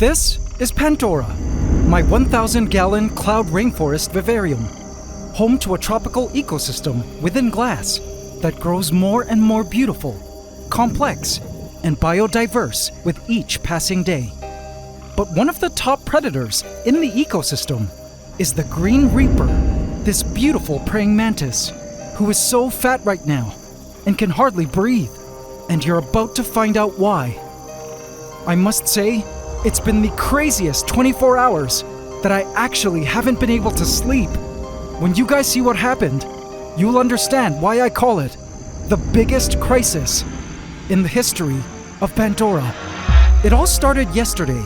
This is Pantdora, my 1,000-gallon cloud rainforest vivarium, home to a tropical ecosystem within glass that grows more and more beautiful, complex, and biodiverse with each passing day. But one of the top predators in the ecosystem is the green reaper, this beautiful praying mantis, who is so fat right now and can hardly breathe, and you're about to find out why. I must say, it's been the craziest 24 hours that I actually haven't been able to sleep. When you guys see what happened, you'll understand why I call it the biggest crisis in the history of Pantdora. It all started yesterday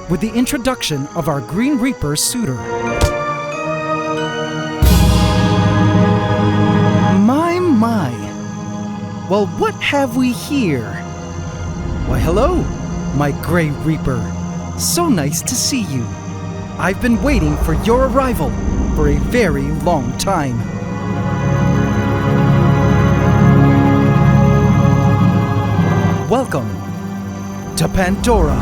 with the introduction of our Green Reaper suitor. My. Well, what have we here? Why, hello, my Grey Reaper. So nice to see you. I've been waiting for your arrival for a very long time. Welcome to Pantdora.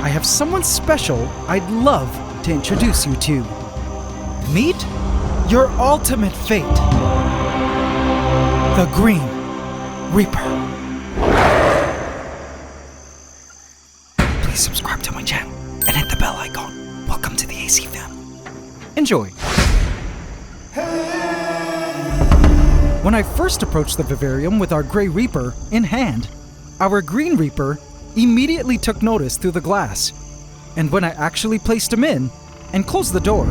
I have someone special I'd love to introduce you to. Meet your ultimate fate, the Green Reaper. Please subscribe to my channel and hit the bell icon. Welcome to the AC fam. Enjoy. When I first approached the vivarium with our Grey Reaper in hand, our Green Reaper immediately took notice through the glass. And when I actually placed him in and closed the door,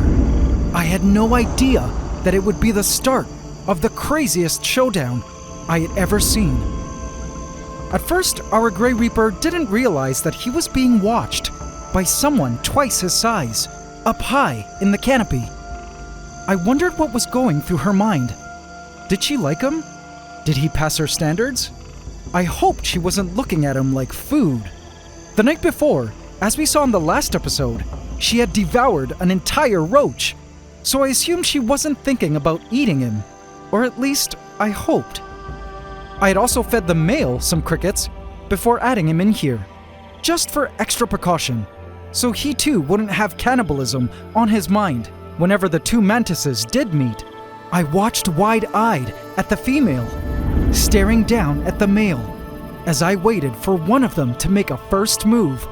I had no idea that it would be the start of the craziest showdown I had ever seen. At first, our Grey Reaper didn't realize that he was being watched by someone twice his size, up high in the canopy. I wondered what was going through her mind. Did she like him? Did he pass her standards? I hoped she wasn't looking at him like food. The night before, as we saw in the last episode, she had devoured an entire roach. So I assumed she wasn't thinking about eating him, or at least I hoped. I had also fed the male some crickets before adding him in here, just for extra precaution, so he too wouldn't have cannibalism on his mind whenever the two mantises did meet. I watched wide-eyed at the female, staring down at the male, as I waited for one of them to make a first move.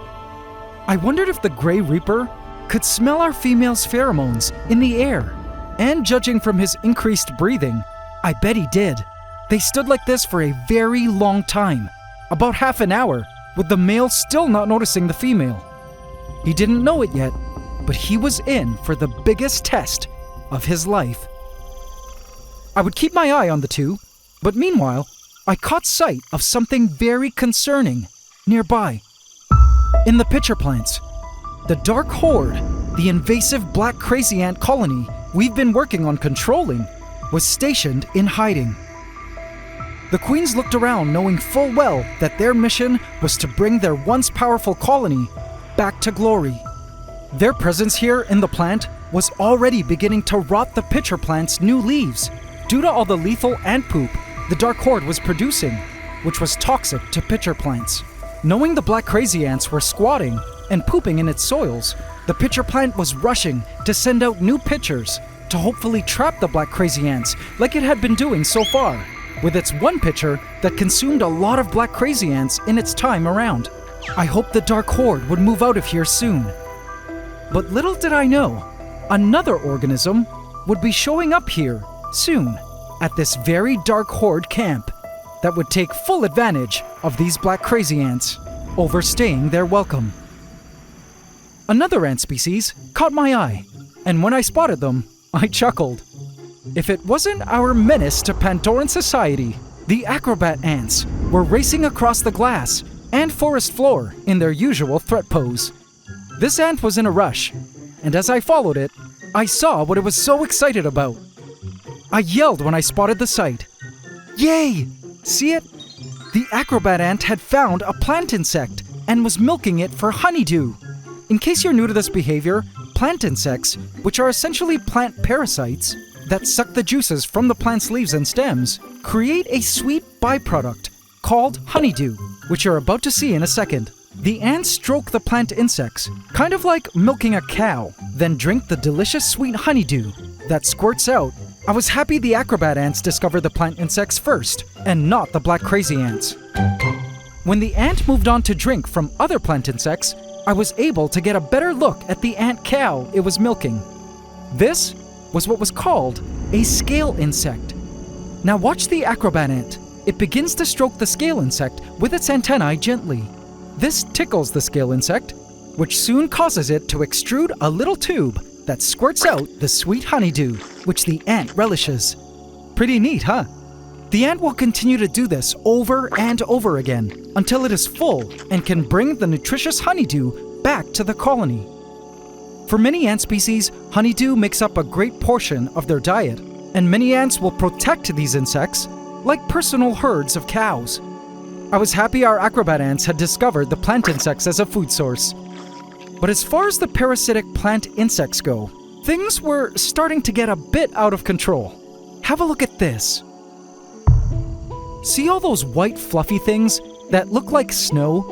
I wondered if the Grey Reaper could smell our female's pheromones in the air, and judging from his increased breathing, I bet he did. They stood like this for a very long time, about half an hour, with the male still not noticing the female. He didn't know it yet, but he was in for the biggest test of his life. I would keep my eye on the two, but meanwhile, I caught sight of something very concerning nearby. In the pitcher plants, the dark horde, the invasive black crazy ant colony we've been working on controlling, was stationed in hiding. The queens looked around knowing full well that their mission was to bring their once powerful colony back to glory. Their presence here in the plant was already beginning to rot the pitcher plant's new leaves due to all the lethal ant poop the dark horde was producing, which was toxic to pitcher plants. Knowing the black crazy ants were squatting and pooping in its soils, the pitcher plant was rushing to send out new pitchers to hopefully trap the black crazy ants like it had been doing so far, with its one pitcher that consumed a lot of black crazy ants in its time around. I hoped the dark horde would move out of here soon. But little did I know, another organism would be showing up here soon at this very dark horde camp that would take full advantage of these black crazy ants, overstaying their welcome. Another ant species caught my eye, and when I spotted them, I chuckled. If it wasn't our menace to Pandoran society, the acrobat ants were racing across the glass and forest floor in their usual threat pose. This ant was in a rush, and as I followed it, I saw what it was so excited about. I yelled when I spotted the sight. Yay! See it? The acrobat ant had found a plant insect and was milking it for honeydew. In case you're new to this behavior, plant insects, which are essentially plant parasites, that suck the juices from the plant's leaves and stems create a sweet byproduct called honeydew, which you're about to see in a second. The ants stroke the plant insects, kind of like milking a cow, then drink the delicious sweet honeydew that squirts out. I was happy the acrobat ants discovered the plant insects first, and not the black crazy ants. When the ant moved on to drink from other plant insects, I was able to get a better look at the ant cow it was milking. This was what was called a scale insect. Now watch the acrobat ant. It begins to stroke the scale insect with its antennae gently. This tickles the scale insect, which soon causes it to extrude a little tube that squirts out the sweet honeydew, which the ant relishes. Pretty neat, huh? The ant will continue to do this over and over again until it is full and can bring the nutritious honeydew back to the colony. For many ant species, honeydew makes up a great portion of their diet, and many ants will protect these insects like personal herds of cows. I was happy our acrobat ants had discovered the plant insects as a food source. But as far as the parasitic plant insects go, things were starting to get a bit out of control. Have a look at this. See all those white fluffy things that look like snow?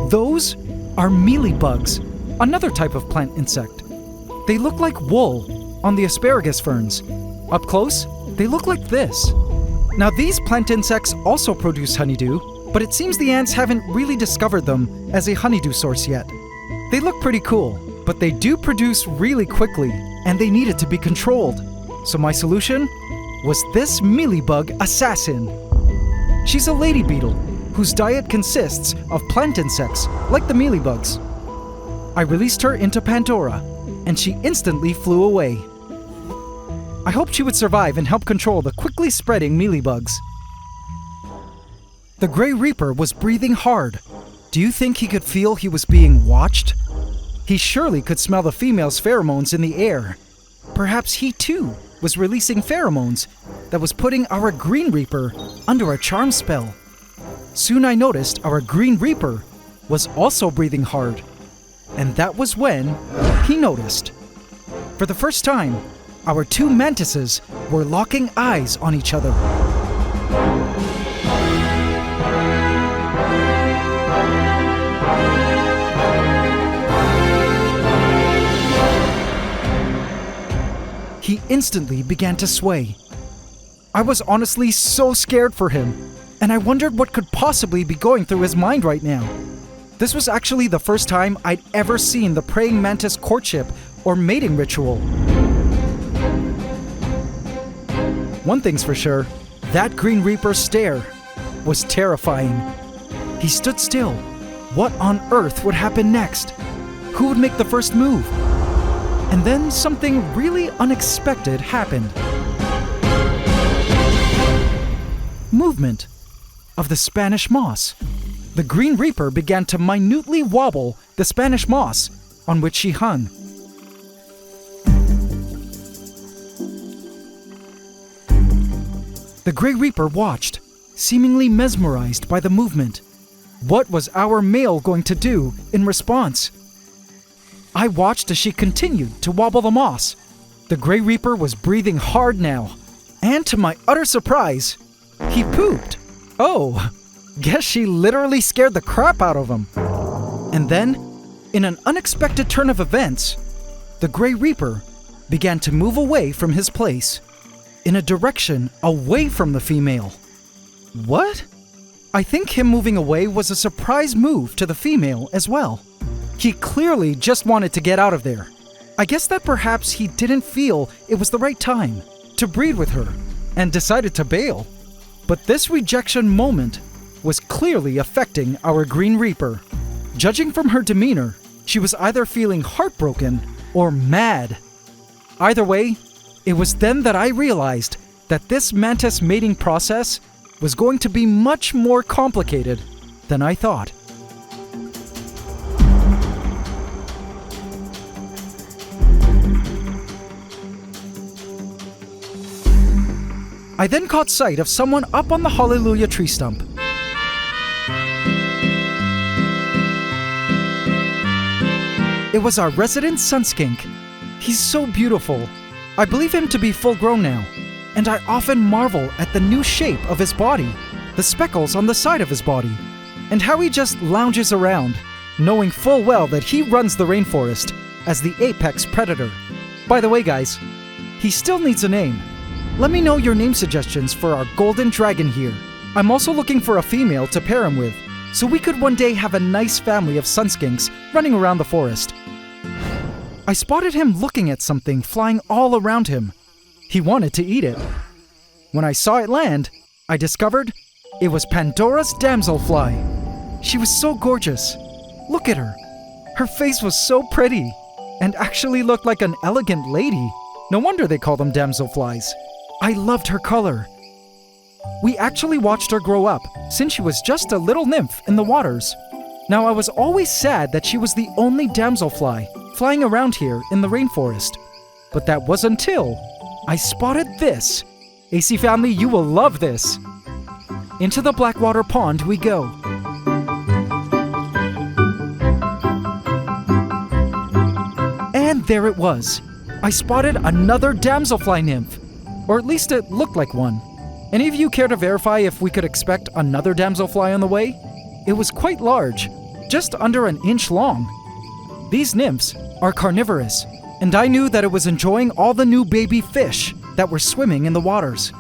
Those are mealybugs, another type of plant insect. They look like wool on the asparagus ferns. Up close, they look like this. Now these plant insects also produce honeydew, but it seems the ants haven't really discovered them as a honeydew source yet. They look pretty cool, but they do produce really quickly, and they needed to be controlled. So my solution was this mealybug assassin. She's a lady beetle, whose diet consists of plant insects like the mealybugs. I released her into Pantdora, and she instantly flew away. I hoped she would survive and help control the quickly spreading mealybugs. The Grey Reaper was breathing hard. Do you think he could feel he was being watched? He surely could smell the female's pheromones in the air. Perhaps he too was releasing pheromones that was putting our Green Reaper under a charm spell. Soon I noticed our Green Reaper was also breathing hard, and that was when he noticed. For the first time, our two mantises were locking eyes on each other. He instantly began to sway. I was honestly so scared for him, and I wondered what could possibly be going through his mind right now. This was actually the first time I'd ever seen the praying mantis courtship or mating ritual. One thing's for sure, that Green Reaper's stare was terrifying. He stood still. What on earth would happen next? Who would make the first move? And then something really unexpected happened. Movement of the Spanish moss. The Green Reaper began to minutely wobble the Spanish moss on which she hung. The Grey Reaper watched, seemingly mesmerized by the movement. What was our male going to do in response? I watched as she continued to wobble the moss. The Grey Reaper was breathing hard now, and to my utter surprise, he pooped. Oh, guess she literally scared the crap out of him. And then, in an unexpected turn of events, the Grey Reaper began to move away from his place, in a direction away from the female. What? I think him moving away was a surprise move to the female as well. He clearly just wanted to get out of there. I guess that perhaps he didn't feel it was the right time to breed with her and decided to bail. But this rejection moment was clearly affecting our Green Reaper. Judging from her demeanor, she was either feeling heartbroken or mad. Either way, it was then that I realized that this mantis mating process was going to be much more complicated than I thought. I then caught sight of someone up on the Hallelujah tree stump. It was our resident sunskink. He's so beautiful. I believe him to be full grown now, and I often marvel at the new shape of his body, the speckles on the side of his body, and how he just lounges around, knowing full well that he runs the rainforest as the apex predator. By the way, guys, he still needs a name. Let me know your name suggestions for our golden dragon here. I'm also looking for a female to pair him with, so we could one day have a nice family of sunskinks running around the forest. I spotted him looking at something flying all around him. He wanted to eat it. When I saw it land, I discovered it was Pandora's damselfly. She was so gorgeous. Look at her. Her face was so pretty and actually looked like an elegant lady. No wonder they call them damselflies. I loved her color. We actually watched her grow up since she was just a little nymph in the waters. Now, I was always sad that she was the only damselfly flying around here in the rainforest. But that was until I spotted this. AC family, you will love this. Into the Blackwater Pond we go. And there it was. I spotted another damselfly nymph. Or at least it looked like one. Any of you care to verify if we could expect another damselfly on the way? It was quite large, just under an inch long. These nymphs are carnivorous, and I knew that it was enjoying all the new baby fish that were swimming in the waters.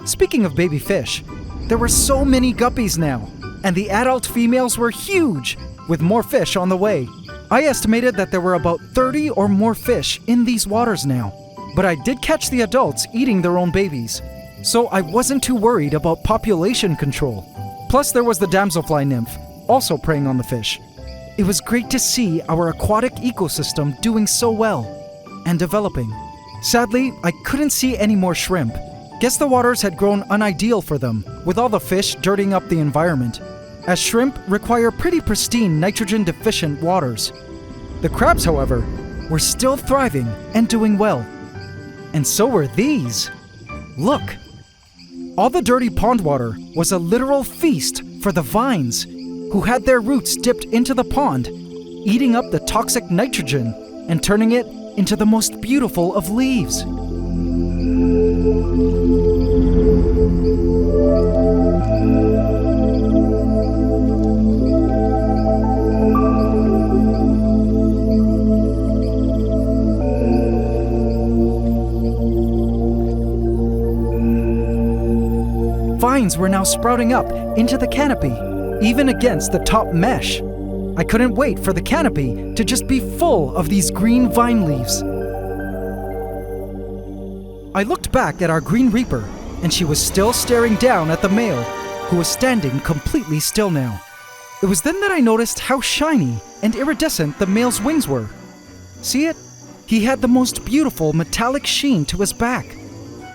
Speaking of baby fish, there were so many guppies now, and the adult females were huge, with more fish on the way. I estimated that there were about 30 or more fish in these waters now, but I did catch the adults eating their own babies, so I wasn't too worried about population control. Plus, there was the damselfly nymph, also preying on the fish. It was great to see our aquatic ecosystem doing so well and developing. Sadly, I couldn't see any more shrimp. Guess the waters had grown unideal for them, with all the fish dirtying up the environment, as shrimp require pretty pristine nitrogen-deficient waters. The crabs, however, were still thriving and doing well. And so were these. Look! All the dirty pond water was a literal feast for the vines, who had their roots dipped into the pond, eating up the toxic nitrogen and turning it into the most beautiful of leaves. Vines were now sprouting up into the canopy, even against the top mesh. I couldn't wait for the canopy to just be full of these green vine leaves. I looked back at our Green Reaper, and she was still staring down at the male, who was standing completely still now. It was then that I noticed how shiny and iridescent the male's wings were. See it? He had the most beautiful metallic sheen to his back.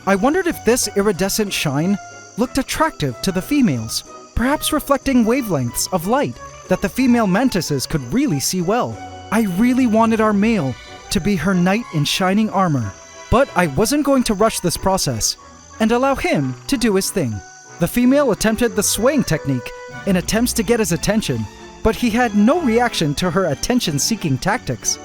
I wondered if this iridescent shine looked attractive to the females, perhaps reflecting wavelengths of light that the female mantises could really see well. I really wanted our male to be her knight in shining armor, but I wasn't going to rush this process and allow him to do his thing. The female attempted the swaying technique in attempts to get his attention, but he had no reaction to her attention-seeking tactics.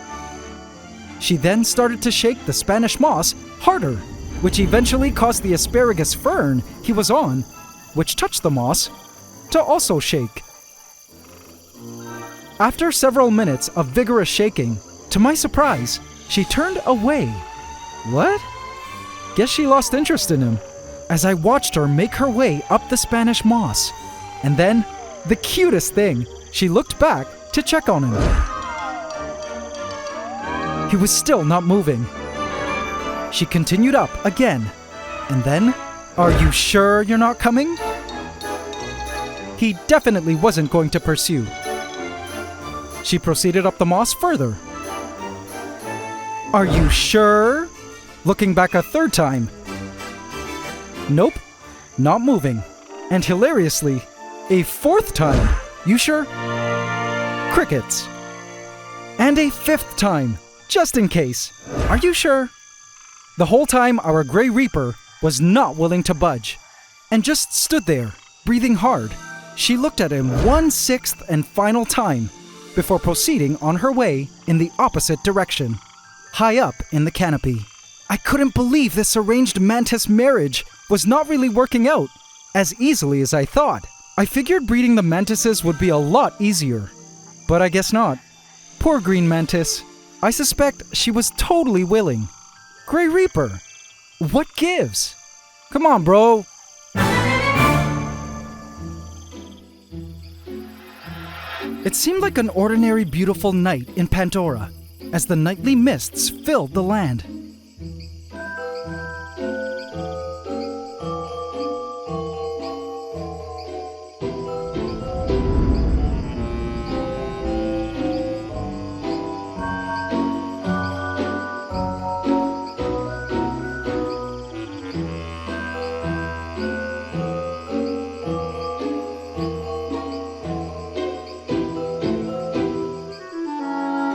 She then started to shake the Spanish moss harder, which eventually caused the asparagus fern he was on, which touched the moss, to also shake. After several minutes of vigorous shaking, to my surprise, she turned away. What? Guess she lost interest in him, as I watched her make her way up the Spanish moss. And then, the cutest thing, she looked back to check on him. He was still not moving. She continued up again, and then, "Are you sure you're not coming?" He definitely wasn't going to pursue. She proceeded up the moss further. "Are you sure?" Looking back a third time. Nope, not moving. And hilariously, a fourth time. "You sure?" Crickets. And a fifth time, just in case. "Are you sure?" The whole time, our Grey Reaper was not willing to budge and just stood there, breathing hard. She looked at him 1/6 and final time before proceeding on her way in the opposite direction, high up in the canopy. I couldn't believe this arranged mantis marriage was not really working out as easily as I thought. I figured breeding the mantises would be a lot easier, but I guess not. Poor green mantis. I suspect she was totally willing. Grey Reaper, what gives? Come on, bro. It seemed like an ordinary beautiful night in Pantdora as the nightly mists filled the land.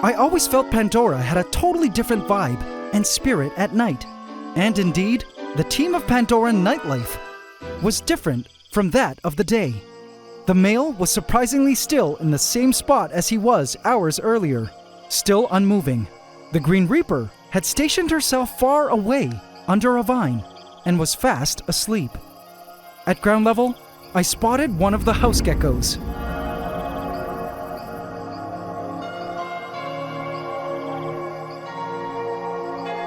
I always felt Pantdora had a totally different vibe and spirit at night. And indeed, the team of Pantdora nightlife was different from that of the day. The male was surprisingly still in the same spot as he was hours earlier, still unmoving. The Green Reaper had stationed herself far away under a vine and was fast asleep. At ground level, I spotted one of the house geckos.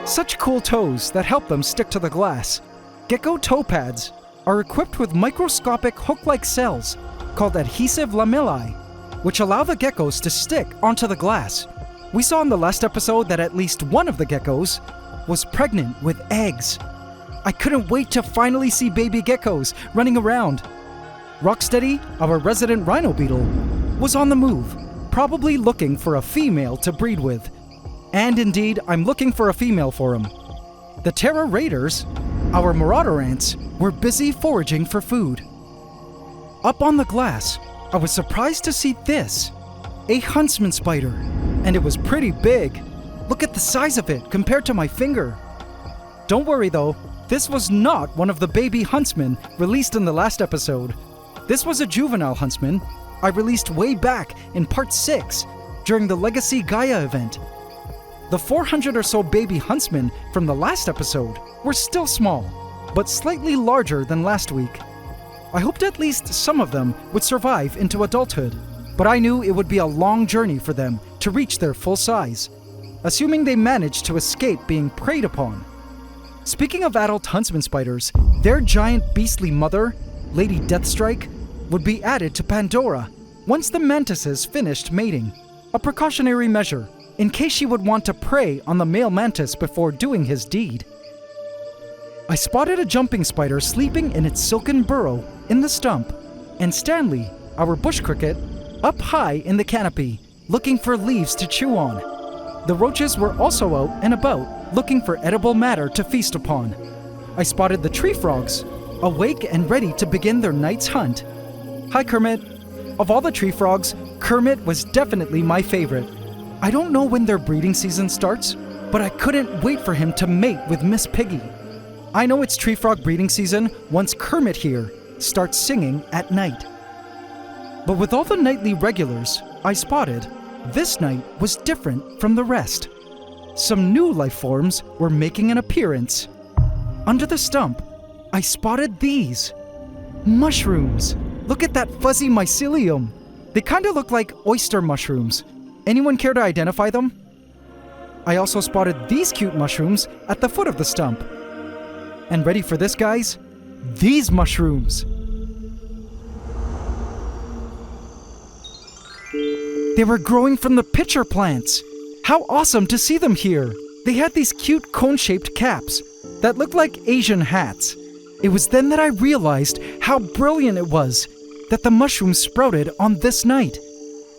Such cool toes that help them stick to the glass. Gecko toe pads are equipped with microscopic hook-like cells called adhesive lamellae, which allow the geckos to stick onto the glass. We saw in the last episode that at least one of the geckos was pregnant with eggs. I couldn't wait to finally see baby geckos running around. Rocksteady, our resident rhino beetle, was on the move, probably looking for a female to breed with. And indeed, I'm looking for a female for him. The Terra Raiders, our marauder ants, were busy foraging for food. Up on the glass, I was surprised to see this, a huntsman spider, and it was pretty big. Look at the size of it compared to my finger. Don't worry though, this was not one of the baby huntsmen released in the last episode. This was a juvenile huntsman I released way back in part 6 during the Legacy Gaia event. The 400 or so baby huntsmen from the last episode were still small, but slightly larger than last week. I hoped at least some of them would survive into adulthood, but I knew it would be a long journey for them to reach their full size, assuming they managed to escape being preyed upon. Speaking of adult huntsman spiders, their giant beastly mother, Lady Deathstrike, would be added to Pantdora once the mantises finished mating, a precautionary measure in case she would want to prey on the male mantis before doing his deed. I spotted a jumping spider sleeping in its silken burrow in the stump, and Stanley, our bush cricket, up high in the canopy, looking for leaves to chew on. The roaches were also out and about, looking for edible matter to feast upon. I spotted the tree frogs, awake and ready to begin their night's hunt. Hi, Kermit. Of all the tree frogs, Kermit was definitely my favorite. I don't know when their breeding season starts, but I couldn't wait for him to mate with Miss Piggy. I know it's tree frog breeding season once Kermit here starts singing at night. But with all the nightly regulars I spotted, this night was different from the rest. Some new life forms were making an appearance. Under the stump, I spotted these. Mushrooms. Look at that fuzzy mycelium. They kind of look like oyster mushrooms. Anyone care to identify them? I also spotted these cute mushrooms at the foot of the stump. And ready for this, guys? These mushrooms. They were growing from the pitcher plants. How awesome to see them here. They had these cute cone-shaped caps that looked like Asian hats. It was then that I realized how brilliant it was that the mushrooms sprouted on this night.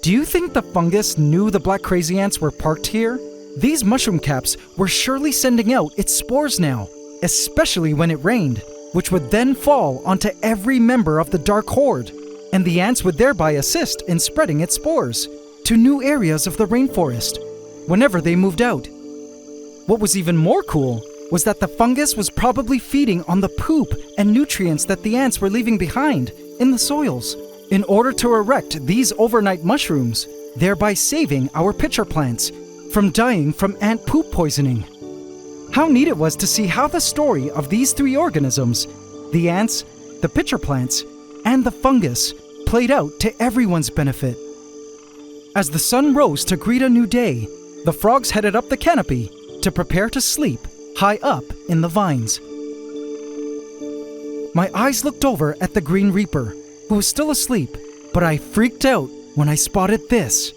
Do you think the fungus knew the black crazy ants were parked here? These mushroom caps were surely sending out its spores now, especially when it rained, which would then fall onto every member of the Dark Horde, and the ants would thereby assist in spreading its spores to new areas of the rainforest whenever they moved out. What was even more cool was that the fungus was probably feeding on the poop and nutrients that the ants were leaving behind in the soils in order to erect these overnight mushrooms, thereby saving our pitcher plants from dying from ant poop poisoning. How neat it was to see how the story of these three organisms, the ants, the pitcher plants, and the fungus, played out to everyone's benefit. As the sun rose to greet a new day, the frogs headed up the canopy to prepare to sleep high up in the vines. My eyes looked over at the Green Reaper, who was still asleep, but I freaked out when I spotted this.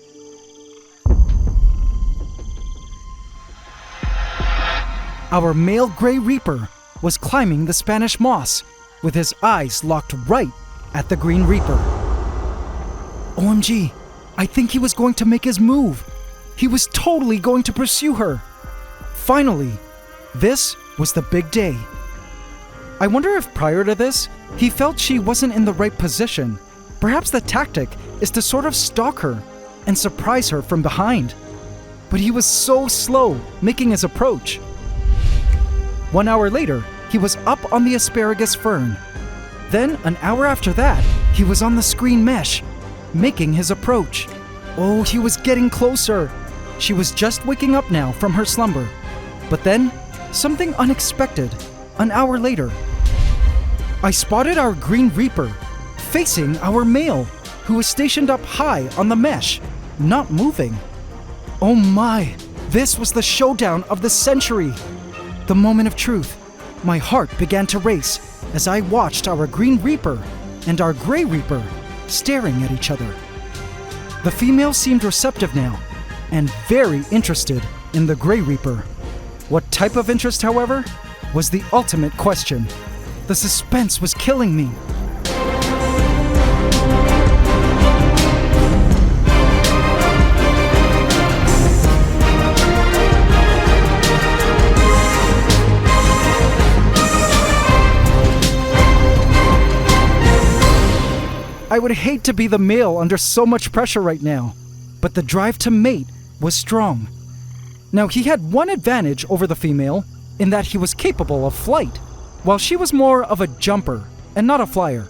Our male Gray Reaper was climbing the Spanish moss with his eyes locked right at the Green Reaper. OMG, I think he was going to make his move. He was totally going to pursue her. Finally, this was the big day. I wonder if prior to this, he felt she wasn't in the right position. Perhaps the tactic is to sort of stalk her and surprise her from behind. But he was so slow making his approach. 1 hour later, he was up on the asparagus fern. Then, an hour after that, he was on the screen mesh, making his approach. Oh, he was getting closer. She was just waking up now from her slumber. But then, something unexpected. An hour later, I spotted our Green Reaper facing our male, who was stationed up high on the mesh, not moving. Oh my, this was the showdown of the century. The moment of truth. My heart began to race as I watched our Green Reaper and our Gray Reaper staring at each other. The female seemed receptive now and very interested in the Gray Reaper. What type of interest, however, was the ultimate question. The suspense was killing me. I would hate to be the male under so much pressure right now, but the drive to mate was strong. Now, he had one advantage over the female in that he was capable of flight, while she was more of a jumper and not a flyer.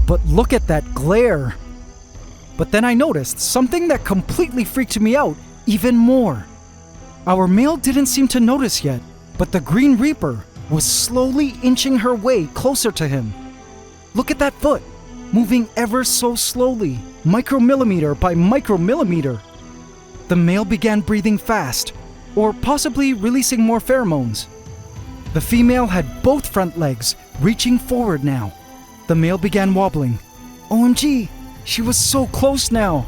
But look at that glare. But then I noticed something that completely freaked me out even more. Our male didn't seem to notice yet, but the Green Reaper was slowly inching her way closer to him. Look at that foot, moving ever so slowly, micromillimeter by micromillimeter. The male began breathing fast, or possibly releasing more pheromones. The female had both front legs reaching forward now. The male began wobbling. OMG, she was so close now.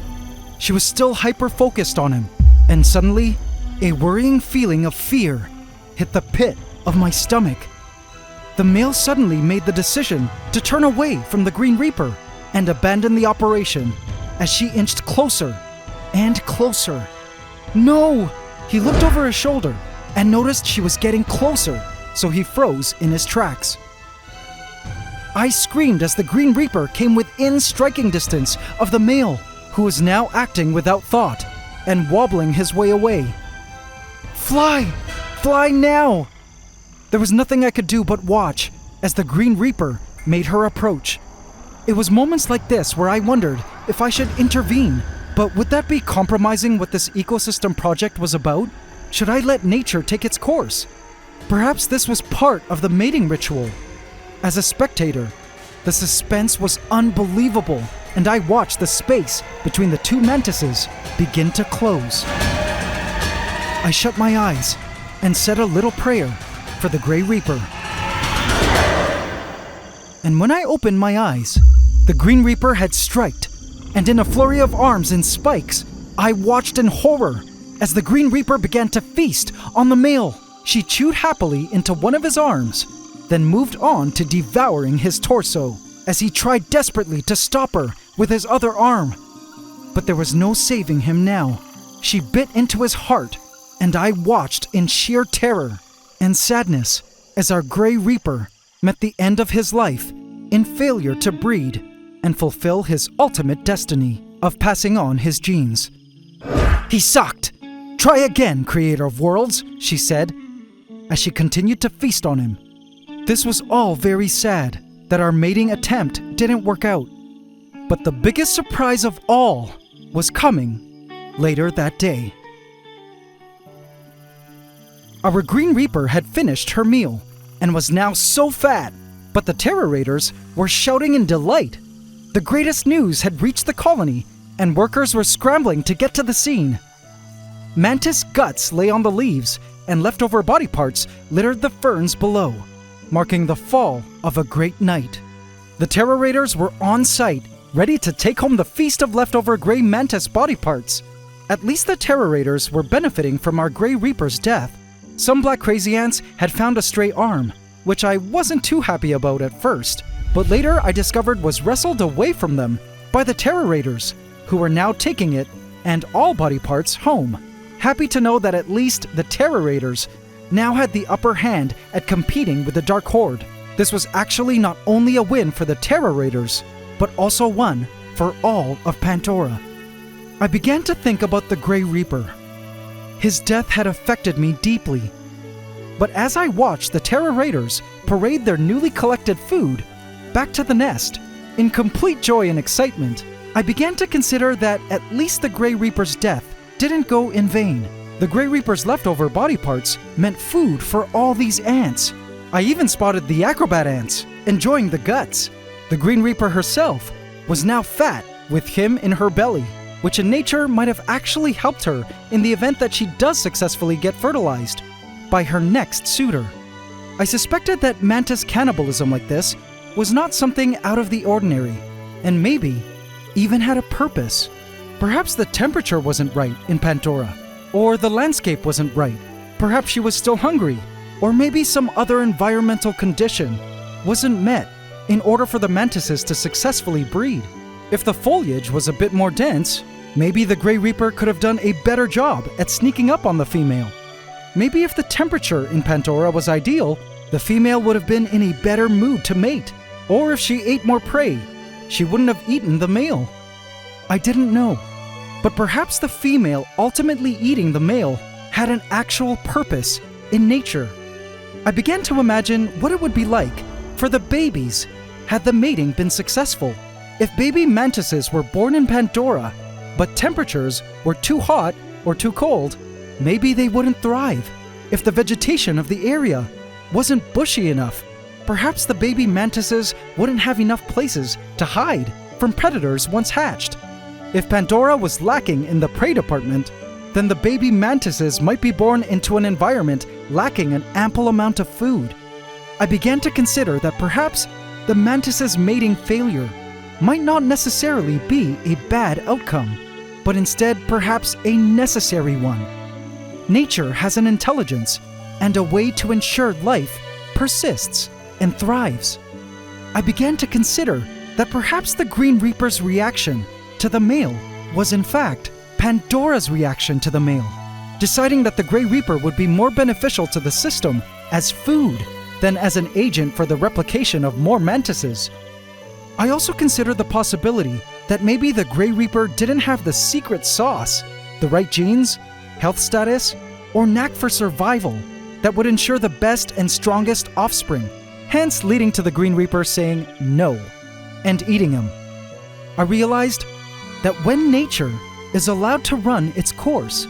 She was still hyper-focused on him, and suddenly, a worrying feeling of fear hit the pit of my stomach. The male suddenly made the decision to turn away from the Green Reaper and abandon the operation as she inched closer and closer. No! He looked over his shoulder and noticed she was getting closer, so he froze in his tracks. I screamed as the Green Reaper came within striking distance of the male, who was now acting without thought and wobbling his way away. Fly! Fly now! There was nothing I could do but watch as the Green Reaper made her approach. It was moments like this where I wondered if I should intervene, but would that be compromising what this ecosystem project was about? Should I let nature take its course? Perhaps this was part of the mating ritual. As a spectator, the suspense was unbelievable, and I watched the space between the two mantises begin to close. I shut my eyes and said a little prayer for the Grey Reaper. And when I opened my eyes, the Green Reaper had striked, and in a flurry of arms and spikes, I watched in horror as the Green Reaper began to feast on the male. She chewed happily into one of his arms, then moved on to devouring his torso as he tried desperately to stop her with his other arm. But there was no saving him now. She bit into his heart, and I watched in sheer terror and sadness as our Grey Reaper met the end of his life in failure to breed and fulfill his ultimate destiny of passing on his genes. He sucked. Try again, creator of worlds, she said. as she continued to feast on him. This was all very sad, that our mating attempt didn't work out. But the biggest surprise of all was coming later that day. Our Green Reaper had finished her meal and was now so fat, but the Terror Raiders were shouting in delight. The greatest news had reached the colony, and workers were scrambling to get to the scene. Mantis guts lay on the leaves, and leftover body parts littered the ferns below, marking the fall of a great night. The Terror Raiders were on site, ready to take home the feast of leftover gray mantis body parts. At least the Terror Raiders were benefiting from our Gray Reaper's death. Some black crazy ants had found a stray arm, which I wasn't too happy about at first, but later I discovered was wrestled away from them by the Terror Raiders, who were now taking it and all body parts home. Happy to know that at least the Terror Raiders now had the upper hand at competing with the Dark Horde. This was actually not only a win for the Terror Raiders, but also one for all of Pantdora. I began to think about the Gray Reaper. His death had affected me deeply. But as I watched the Terror Raiders parade their newly collected food back to the nest, in complete joy and excitement, I began to consider that at least the Gray Reaper's death didn't go in vain. The Gray Reaper's leftover body parts meant food for all these ants. I even spotted the acrobat ants, enjoying the guts. The Green Reaper herself was now fat with him in her belly, which in nature might have actually helped her in the event that she does successfully get fertilized by her next suitor. I suspected that mantis cannibalism like this was not something out of the ordinary, and maybe even had a purpose. Perhaps the temperature wasn't right in Pantdora, or the landscape wasn't right. Perhaps she was still hungry, or maybe some other environmental condition wasn't met in order for the mantises to successfully breed. If the foliage was a bit more dense, maybe the Gray Reaper could have done a better job at sneaking up on the female. Maybe if the temperature in Pantdora was ideal, the female would have been in a better mood to mate. Or if she ate more prey, she wouldn't have eaten the male. I didn't know. But perhaps the female ultimately eating the male had an actual purpose in nature. I began to imagine what it would be like for the babies had the mating been successful. If baby mantises were born in Pantdora, but temperatures were too hot or too cold, maybe they wouldn't thrive. If the vegetation of the area wasn't bushy enough, perhaps the baby mantises wouldn't have enough places to hide from predators once hatched. If Pantdora was lacking in the prey department, then the baby mantises might be born into an environment lacking an ample amount of food. I began to consider that perhaps the mantis's mating failure might not necessarily be a bad outcome, but instead perhaps a necessary one. Nature has an intelligence and a way to ensure life persists and thrives. I began to consider that perhaps the Green Reaper's reaction to the male was in fact Pandora's reaction to the male, deciding that the Grey Reaper would be more beneficial to the system as food than as an agent for the replication of more mantises. I also considered the possibility that maybe the Grey Reaper didn't have the secret sauce, the right genes, health status, or knack for survival that would ensure the best and strongest offspring, hence leading to the Green Reaper saying no and eating him. I realized that when nature is allowed to run its course,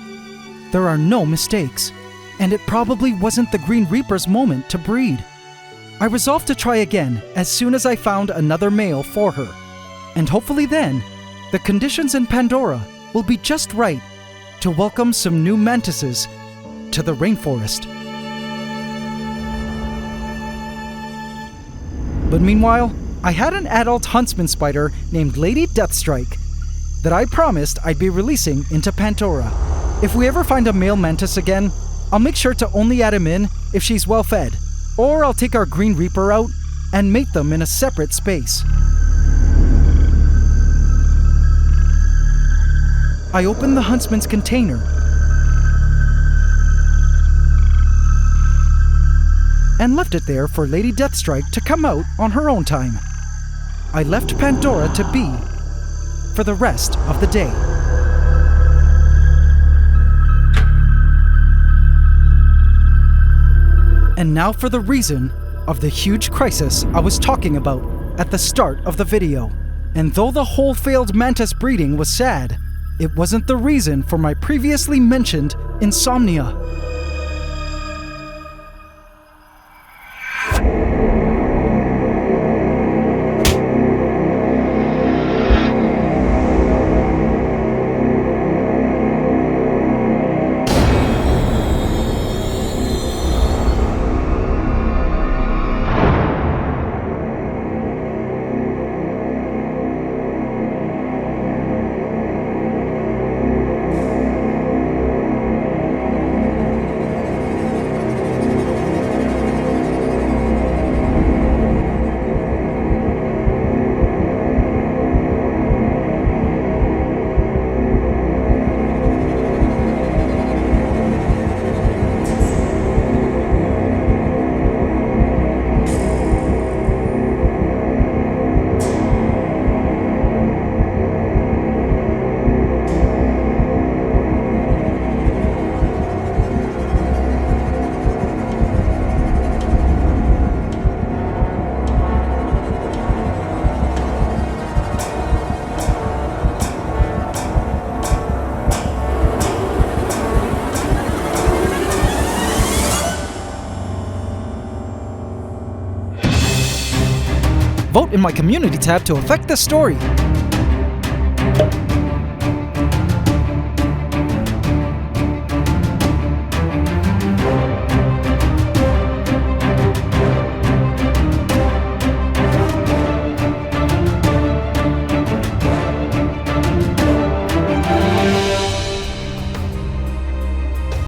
there are no mistakes, and it probably wasn't the Green Reaper's moment to breed. I resolved to try again as soon as I found another male for her, and hopefully then, the conditions in Pantdora will be just right to welcome some new mantises to the rainforest. But meanwhile, I had an adult huntsman spider named Lady Deathstrike that I promised I'd be releasing into Pantdora. If we ever find a male mantis again, I'll make sure to only add him in if she's well fed, or I'll take our Green Reaper out and mate them in a separate space. I opened the huntsman's container and left it there for Lady Deathstrike to come out on her own time. I left Pantdora to be for the rest of the day. And now for the reason of the huge crisis I was talking about at the start of the video. And though the whole failed mantis breeding was sad, it wasn't the reason for my previously mentioned insomnia. Vote in my community tab to affect this story.